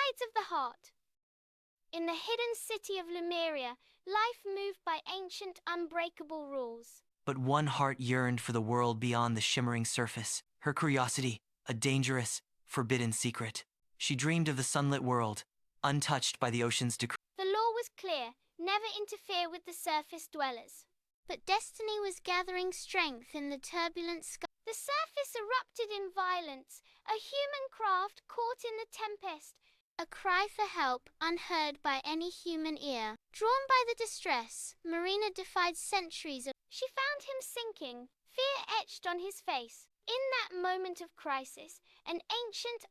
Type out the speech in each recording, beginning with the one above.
Tides of the Heart. In the hidden city of Lumeria, life moved by ancient, unbreakable rules. But one heart yearned for the world beyond the shimmering surface, her curiosity, a dangerous, forbidden secret. She dreamed of the sunlit world, untouched by the ocean's decree. The law was clear, never interfere with the surface dwellers. But destiny was gathering strength in the turbulent sky. The surface erupted in violence, a human craft caught in the tempest, a cry for help unheard by any human ear. Drawn by the distress, Marina defied centuries of... She found him sinking, fear etched on his face. In that moment of crisis, an ancient,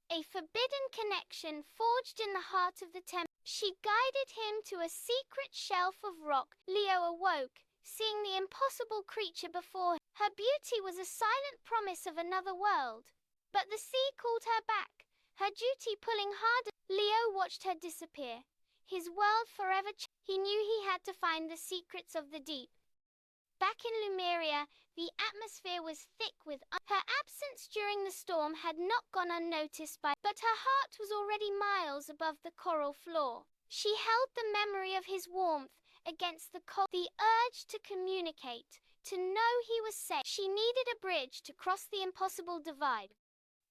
a forbidden connection forged in the heart of the tempest. She guided him to a secret shelf of rock. Leo awoke, seeing the impossible creature before him. Her beauty was a silent promise of another world. But the sea called her back, her duty pulling harder. Leo watched her disappear. His world forever changed. He knew he had to find the secrets of the deep. Back in Lumeria, the atmosphere was thick with... Her absence during the storm had not gone unnoticed but her heart was already miles above the coral floor. She held the memory of his warmth against the cold, the urge to communicate, to know he was safe. She needed a bridge to cross the impossible divide.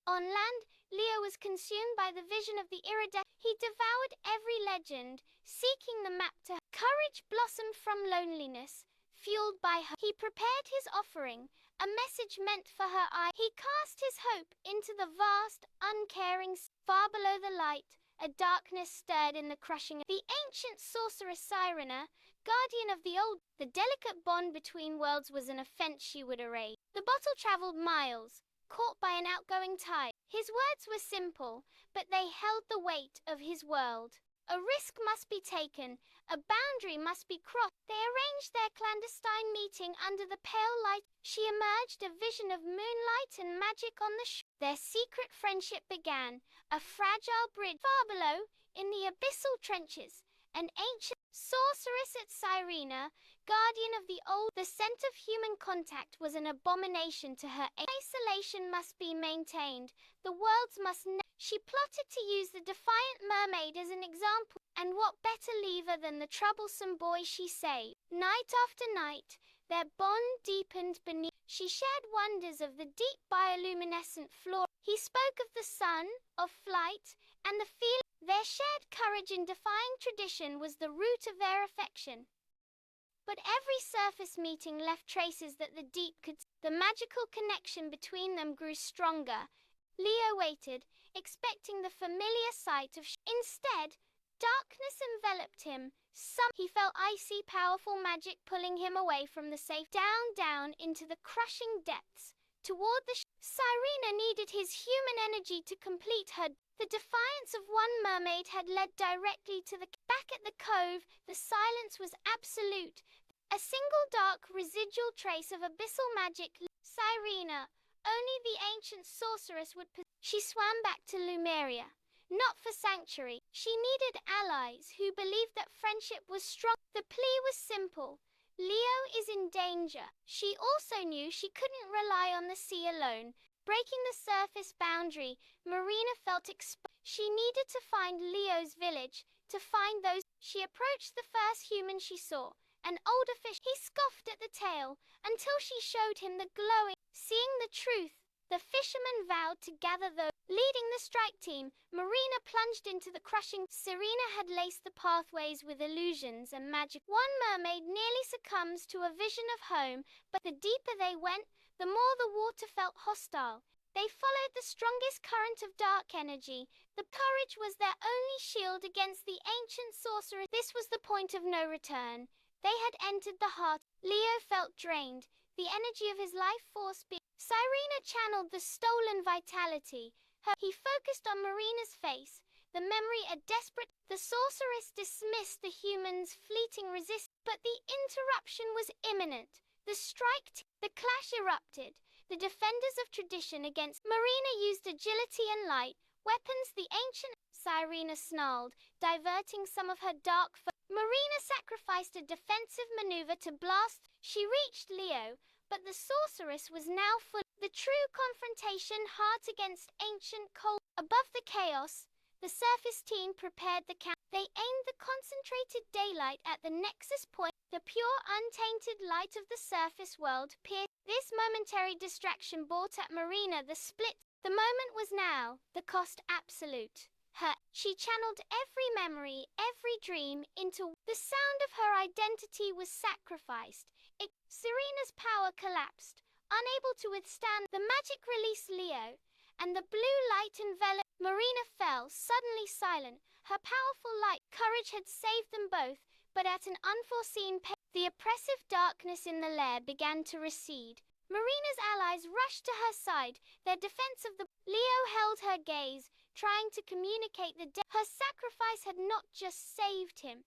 On land, Leo was consumed by the vision of the iridescent. He devoured every legend, seeking the map to... Courage blossomed from loneliness, fueled by her. He prepared his offering, a message meant for her eye. He cast his hope into the vast, uncaring... Far below the light, a darkness stirred in the crushing... The ancient sorceress Sirena, guardian of the old... The delicate bond between worlds was an offense she would erase. The bottle traveled miles, caught by an outgoing tide. His words were simple, but they held the weight of his world. A risk must be taken, a boundary must be crossed. They arranged their clandestine meeting under the pale light. She emerged, a vision of moonlight and magic on the shore. Their secret friendship began, a fragile bridge. Far below, in the abyssal trenches, an ancient sorceress at Sirena, guardian of the old. The scent of human contact was an abomination to her. Isolation must be maintained. The worlds must... She plotted to use the defiant mermaid as an example. And what better lever than the troublesome boy she saved? Night after night, their bond deepened beneath. She shared wonders of the deep bioluminescent flora. He spoke of the sun, of flight, and the feeling. Their shared courage in defying tradition was the root of their affection. But every surface meeting left traces that the deep could... The magical connection between them grew stronger. Leo waited, expecting the familiar sight of... Instead, darkness enveloped him. He felt icy, powerful magic pulling him away from the safe... Down into the crushing depths. Toward the... Sirena needed his human energy to complete her... The defiance of one mermaid had led directly to the... Back at the cove, the silence was absolute. A single dark residual trace of abyssal magic... Sirena, only the ancient sorceress would... She swam back to Lumeria. Not for sanctuary. She needed allies who believed that friendship was strong. The plea was simple. Leo is in danger. She also knew she couldn't rely on the sea alone. Breaking the surface boundary, Marina felt exposed. She needed to find Leo's village, to find those... She approached the first human she saw, an older fish. He scoffed at the tale, until she showed him the glowing... Seeing the truth, the fisherman vowed to gather those... Leading the strike team, Marina plunged into the crushing... Serena had laced the pathways with illusions and magic. One mermaid nearly succumbs to a vision of home, but the deeper they went, the more the water felt hostile. They followed the strongest current of dark energy. The courage was their only shield against the ancient sorcerer. This was the point of no return. They had entered the heart. Leo felt drained, the energy of his life force being... Sirena channeled the stolen vitality. He focused on Marina's face, the memory a desperate... The sorceress dismissed the human's fleeting resistance, but the interruption was imminent. The clash erupted. The defenders of tradition against... Marina used agility and light, weapons the ancient... Sirena snarled, diverting some of her dark... Marina sacrificed a defensive maneuver to blast... She reached Leo, but the sorceress was now full... The true confrontation, heart against ancient cold... Above the chaos, The surface team prepared the camp. They aimed the concentrated daylight at the nexus point. The pure, untainted light of the surface world pierced. This momentary distraction brought at Marina the split. The moment was now, the cost absolute. She channeled every memory, every dream into the sound of her identity was sacrificed. Serena's power collapsed, unable to withstand the magic release Leo, and the blue light enveloped. Marina fell, suddenly silent. Her powerful light, courage had saved them both, but at an unforeseen pace. The oppressive darkness in the lair began to recede. Marina's allies rushed to her side, their defense of the... Leo held her gaze, trying to communicate the her sacrifice had not just saved him.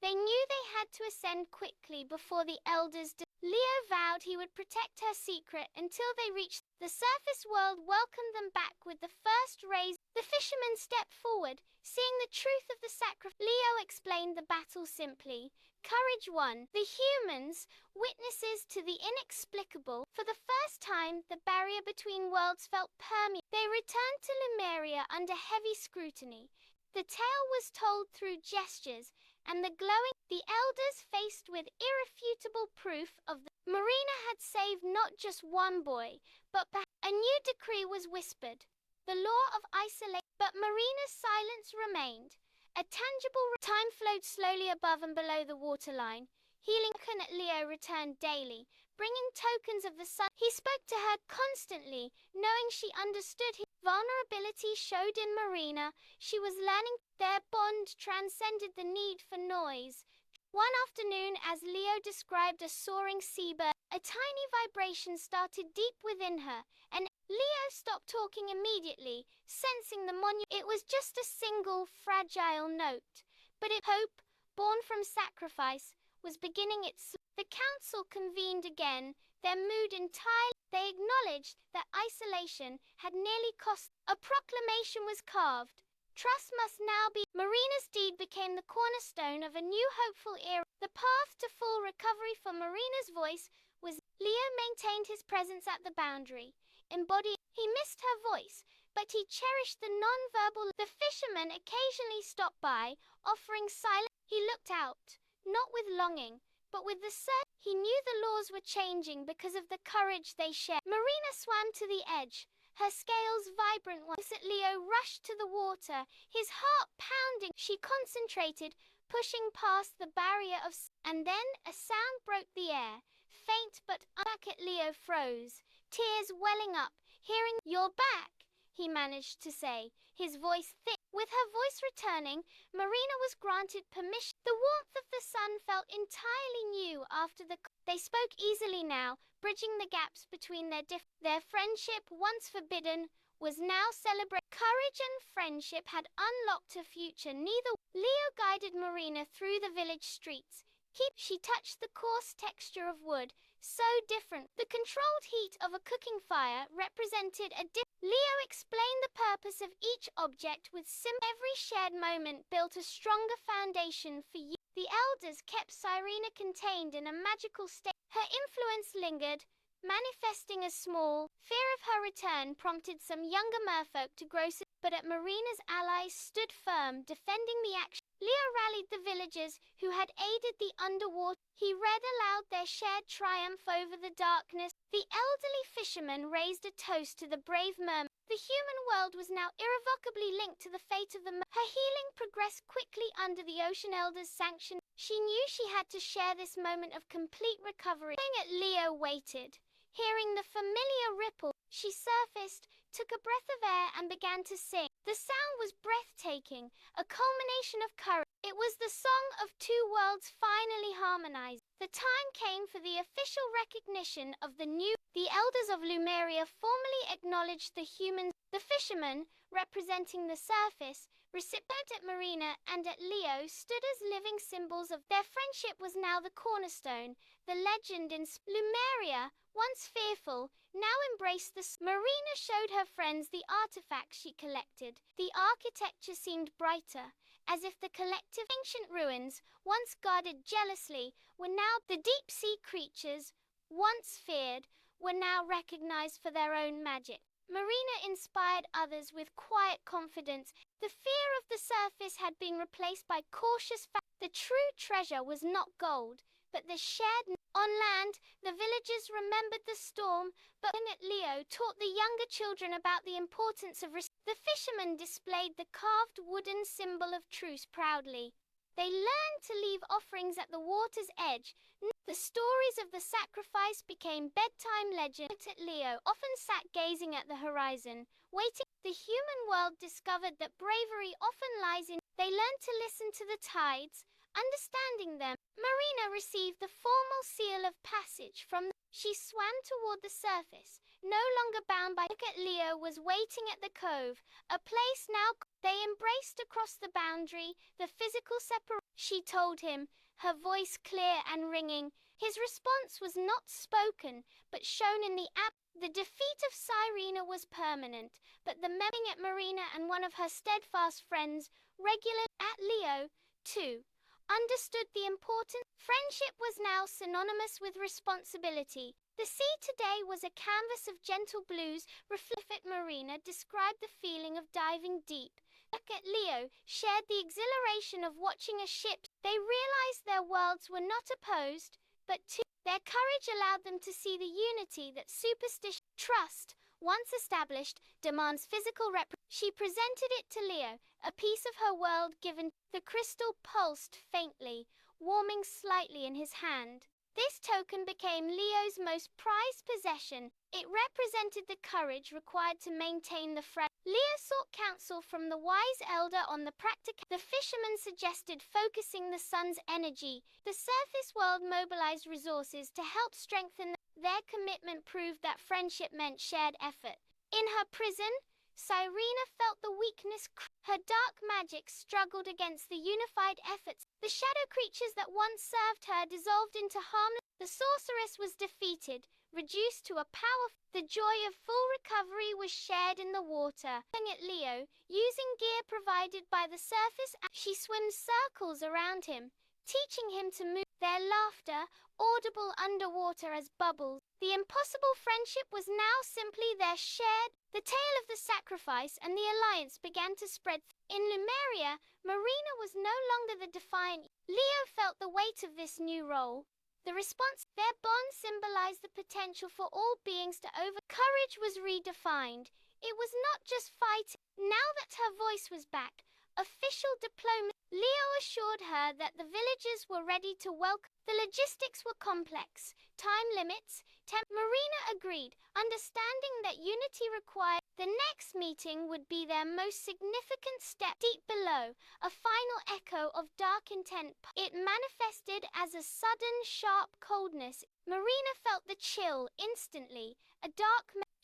They knew they had to ascend quickly before the elders Leo vowed he would protect her secret until they reached the surface world. Welcomed them back with the first rays. The fisherman stepped forward, seeing the truth of the sacrifice. Leo explained the battle simply. Courage won. The humans, witnesses to the inexplicable. For the first time, the barrier between worlds felt permeable. They returned to Lemuria under heavy scrutiny. The tale was told through gestures, and the elders faced with irrefutable proof of the... Marina had saved not just one boy, but a new decree was whispered. The law of isolation. But Marina's silence remained. A tangible time flowed slowly above and below the waterline. Healing at Leo returned daily, bringing tokens of the sun. He spoke to her constantly, knowing she understood his vulnerability showed in Marina. She was learning. Their bond transcended the need for noise. One afternoon, as Leo described a soaring seabird, a tiny vibration started deep within her, and Leo stopped talking immediately, sensing the monument. It was just a single, fragile note, but hope, born from sacrifice, was beginning its... The council convened again, their mood entirely... They acknowledged that isolation had nearly cost... A proclamation was carved. Trust must now be... Marina's deed became the cornerstone of a new hopeful era. The path to full recovery for Marina's voice was... Leo maintained his presence at the boundary, embodying... He missed her voice, but he cherished the non-verbal... The fisherman occasionally stopped by, offering silence. He looked out, not with longing, but with the certainty. He knew the laws were changing because of the courage they shared. Marina swam to the edge, her scales vibrant once that Leo rushed to the water, his heart pounding. She concentrated, pushing past the barrier of... And then a sound broke the air, faint but back at Leo froze, tears welling up. Hearing, "You're back," he managed to say, his voice thick. With her voice returning, Marina was granted permission. The warmth of the sun felt entirely new after the... They spoke easily now, bridging the gaps between Their friendship, once forbidden, was now celebrated. Courage and friendship had unlocked a future. Leo guided Marina through the village streets. She touched the coarse texture of wood, so different. The controlled heat of a cooking fire represented a Leo explained the purpose of each object with every shared moment built a stronger foundation for you. The elders kept Cyrena contained in a magical state. Her influence lingered, manifesting a small fear of her return prompted some younger merfolk to grow. But at Marina's allies stood firm, defending the action. Leo rallied the villagers who had aided the underwater. He read aloud their shared triumph over the darkness. The elderly fisherman raised a toast to the brave mermaid. The human world was now irrevocably linked to the fate of the Her healing progressed quickly under the Ocean Elder's sanction. She knew she had to share this moment of complete recovery. Leo waited. Hearing the familiar ripple, she surfaced, took a breath of air and began to sing. The sound was breathtaking, a culmination of courage. It was the song of two worlds finally harmonized. The time came for the official recognition of the new... The elders of Lemuria formally acknowledged the humans. The fishermen, representing the surface, recipients at Marina and at Leo stood as living symbols of their friendship was now the cornerstone. The legend in Lemuria, once fearful, now embraced the... Marina showed her friends the artifacts she collected. The architecture seemed brighter, as if the collective ancient ruins, once guarded jealously, were now... The deep-sea creatures, once feared, were now recognized for their own magic. Marina inspired others with quiet confidence. The fear of the surface had been replaced by cautious faith. The true treasure was not gold, but the shared. On land, the villagers remembered the storm, but Leo taught the younger children about the importance of the fishermen displayed the carved wooden symbol of truce proudly. They learned to leave offerings at the water's edge. The stories of the sacrifice became bedtime legends. Leo often sat gazing at the horizon, waiting. The human world discovered that bravery often lies in. They learned to listen to the tides, understanding them. Marina received the formal seal of passage from She swam toward the surface, no longer bound by. Leo was waiting at the cove, a place now. They embraced across the boundary, the physical separation. She told him, her voice clear and ringing. His response was not spoken, but shown in the app. The defeat of Cyrena was permanent, but the memory at Marina and one of her steadfast friends, regular at Leo, too, understood the importance. Friendship was now synonymous with responsibility. The sea today was a canvas of gentle blues. Reflected Marina described the feeling of diving deep. At Leo shared the exhilaration of watching a ship. They realized their worlds were not opposed, but two. Their courage allowed them to see the unity that superstition, trust, once established, demands physical She presented it to Leo, a piece of her world given. The crystal pulsed faintly, warming slightly in his hand. This token became Leo's most prized possession. It represented the courage required to maintain the Leo sought counsel from the wise elder on the practical. The fisherman suggested focusing the sun's energy. The surface world mobilized resources to help strengthen their commitment proved that friendship meant shared effort. In her prison, Cyrena felt the weakness. Her dark magic struggled against the unified efforts. The shadow creatures that once served her dissolved into harmless. The sorceress was defeated, reduced to a power. The joy of full recovery was shared in the water. At Leo, using gear provided by the surface, she swims circles around him, teaching him to move. Their laughter, audible underwater as bubbles. The impossible friendship was now simply their shared. The tale of the sacrifice and the alliance began to spread. In Lumeria, Marina was no longer the defiant. Leo felt the weight of this new role. The response, their bond symbolized the potential for all beings to Courage was redefined. It was not just fighting. Now that her voice was back, official diplomacy, Leo assured her that the villagers were ready to welcome. The logistics were complex. Time limits. Marina agreed, understanding that unity required. The next meeting would be their most significant step. Deep below, a final echo of dark intent. It manifested as a sudden, sharp coldness. Marina felt the chill instantly.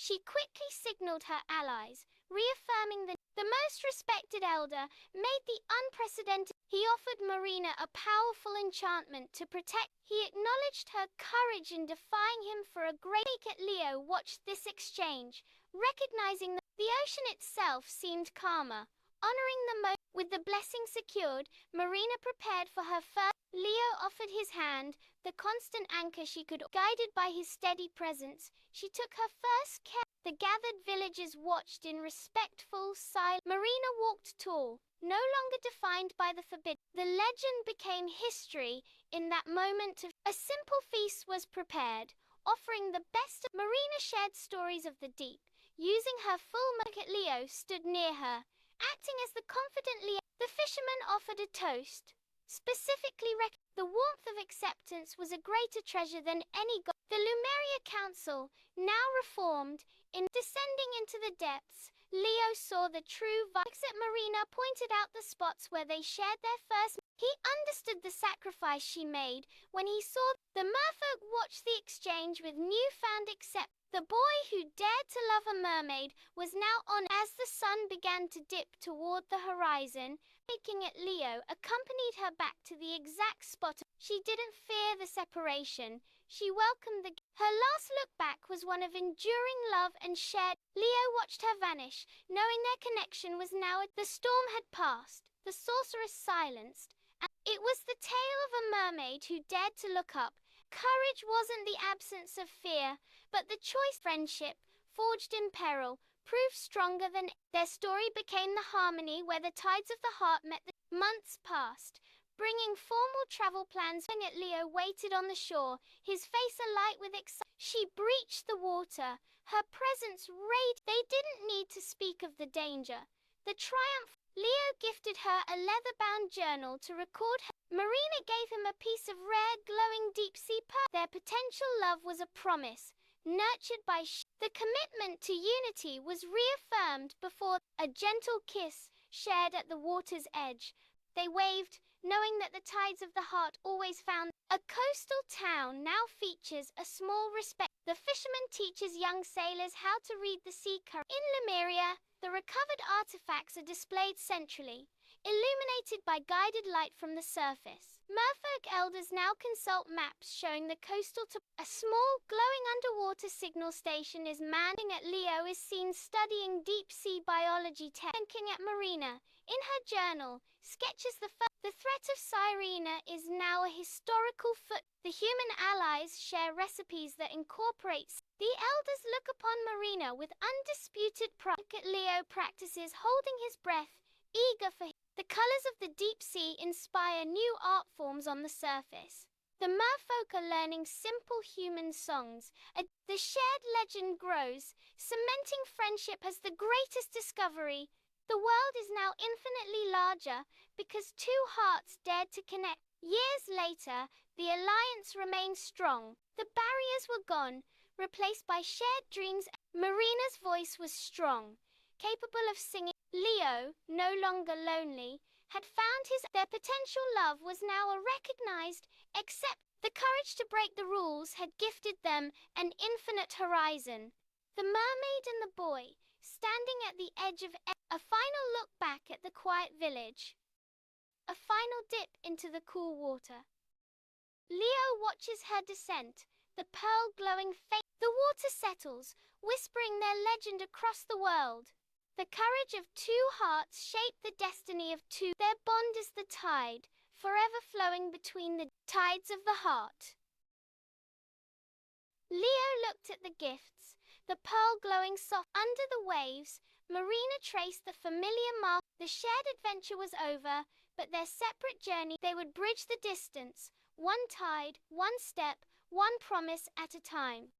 She quickly signaled her allies, reaffirming the most respected elder made the unprecedented. He offered Marina a powerful enchantment to protect. He acknowledged her courage in defying him for a great. Leo watched this exchange, recognizing that the ocean itself seemed calmer. Honoring the moment with the blessing secured, Marina prepared for her first. Leo offered his hand, the constant anchor she could. Guided by his steady presence, she took her first care. The gathered villagers watched in respectful silence. Marina walked tall, no longer defined by the forbidden. The legend became history. In that moment a simple feast was prepared, offering the best. Marina shared stories of the deep, using her full market. Leo stood near her, acting as the confident Leo. The fisherman offered a toast, specifically the warmth of acceptance was a greater treasure than any god. The Lumeria Council, now reformed, in descending into the depths, Leo saw the true Exit Marina pointed out the spots where they shared their first. He understood the sacrifice she made when he saw. The merfolk watched the exchange with newfound acceptance. The boy who dared to love a mermaid was now on. As the sun began to dip toward the horizon, making it Leo accompanied her back to the exact spot. She didn't fear the separation. She welcomed the. Her last look back was one of enduring love and shared. Leo watched her vanish, knowing their connection was now. The storm had passed, the sorceress silenced, and it was the tale of a mermaid who dared to look up. Courage wasn't the absence of fear, but the choice. Friendship, forged in peril, proved stronger than their story became the harmony where the tides of the heart met. The months passed, bringing formal travel plans. Leo waited on the shore, his face alight with excitement. She breached the water, her presence radiant. They didn't need to speak of the danger, the triumph. Leo gifted her a leather-bound journal to record her. Marina gave him a piece of rare, glowing deep-sea pearl. Their potential love was a promise, nurtured by the commitment to unity was reaffirmed before a gentle kiss shared at the water's edge. They waved, knowing that the tides of the heart always found. A coastal town now features a small respect. The fisherman teaches young sailors how to read the sea current. In Lemuria, the recovered artifacts are displayed centrally, illuminated by guided light from the surface. Merfolk elders now consult maps showing the coastal a small, glowing underwater signal station is manning at. Leo is seen studying deep-sea biology, thinking at Marina. In her journal, sketches the threat of Sirena is now a historical foot. The human allies share recipes that incorporate. The elders look upon Marina with undisputed pride. Leo practices holding his breath, eager for. The colors of the deep sea inspire new art forms on the surface. The merfolk are learning simple human songs. The shared legend grows, cementing friendship as the greatest discovery. The world is now infinitely larger because two hearts dared to connect. Years later, the alliance remained strong. The barriers were gone, replaced by shared dreams. Marina's voice was strong, capable of singing. Leo, no longer lonely, had found their potential love was now a recognized, except the courage to break the rules had gifted them an infinite horizon. The mermaid and the boy, standing at the edge of a final look back at the quiet village. A final dip into the cool water. Leo watches her descent, the pearl glowing faint. The water settles, whispering their legend across the world. The courage of two hearts shaped the destiny of two. Their bond is the tide, forever flowing between the tides of the heart. Leo looked at the gifts, the pearl glowing soft. Under the waves, Marina traced the familiar mark. The shared adventure was over, but their separate journey. They would bridge the distance, one tide, one step, one promise at a time.